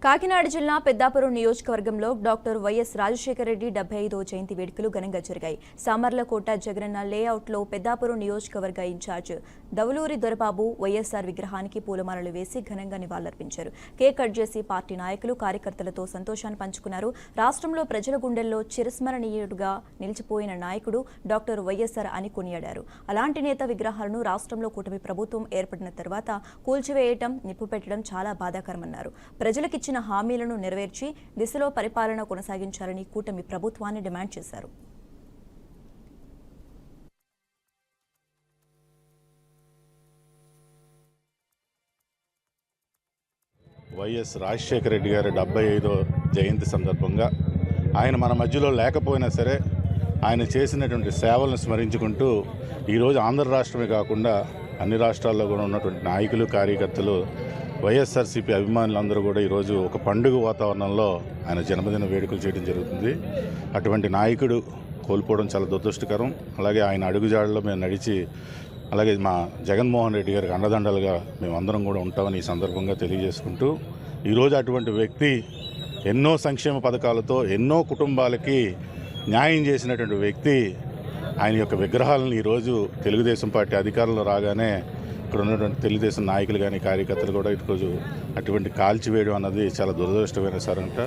కాకినాడ జిల్లా పెద్దాపురం నియోజకవర్గంలో doctor YS Rajasekhara Reddy 75వ జయంతి వేడుకలు ఘనంగా జరిగాయి. సామర్లకోట జగనన్న లేఅవుట్లో పెద్దాపురం నియోజకవర్గ ఇన్ఛార్జ్ దవులూరి దొరబాబు వైఎస్ఆర్ విగ్రహానికి పూలమాలలు వేసి ఘనంగా నివాళులర్పించారు. కేక్ కట్ చేసి పార్టీ నాయకులు కార్యకర్తలతో సంతోషాన్ని పంచుకున్నారు. రాష్ట్రంలో ప్రజల గుండెల్లో చిరస్మరణీయుడుగా నిలిచిపోయిన నాయకుడు డాక్టర్ వైఎస్ఆర్ అని కొనియాడారు. అలాంటి నేత విగ్రహాలను రాష్ట్రంలో కూటమి ప్రభుత్వం ఏర్పడిన తర్వాత కూల్చివేయటం, నిప్పుపెట్టడం చాలా బాధాకరమన్నారు. ప్రజలకిచ్చిన హామీలను నెరవేర్చి దిశలో పరిపాలన కొనసాగించాలని కూటమి ప్రభుత్వాన్ని డిమాండ్ చేశారు. వైఎస్ రాజశేఖర రెడ్డి గారి 75వ జయంతి సందర్భంగా ఆయన మన మధ్యలో లేకపోయినా సరే ఆయన చేసినటువంటి సేవలను స్మరించుకుంటూ ఈరోజు ఆంధ్ర రాష్ట్రమే కాకుండా అన్ని రాష్ట్రాల్లో కూడా ఉన్నటువంటి నాయకులు, కార్యకర్తలు, వైఎస్ఆర్సీపీ అభిమానులందరూ కూడా ఈరోజు ఒక పండుగ వాతావరణంలో ఆయన జన్మదిన వేడుకలు చేయడం జరుగుతుంది. అటువంటి నాయకుడు కోల్పోవడం చాలా దురదృష్టకరం. అలాగే ఆయన అడుగుజాడలో మేము నడిచి అలాగే మా జగన్మోహన్ రెడ్డి గారికి అండదండలుగా మేమందరం కూడా ఉంటామని ఈ సందర్భంగా తెలియజేసుకుంటూ ఈరోజు అటువంటి వ్యక్తి ఎన్నో సంక్షేమ పథకాలతో ఎన్నో కుటుంబాలకి న్యాయం చేసినటువంటి వ్యక్తి ఆయన యొక్క విగ్రహాలను ఈరోజు తెలుగుదేశం పార్టీ అధికారంలో రాగానే ఇక్కడ ఉన్నటువంటి తెలుగుదేశం నాయకులు కానీ కార్యకర్తలు కూడా ఈరోజు అటువంటి కాల్చివేయడం అన్నది చాలా దురదృష్టమైన సరంట.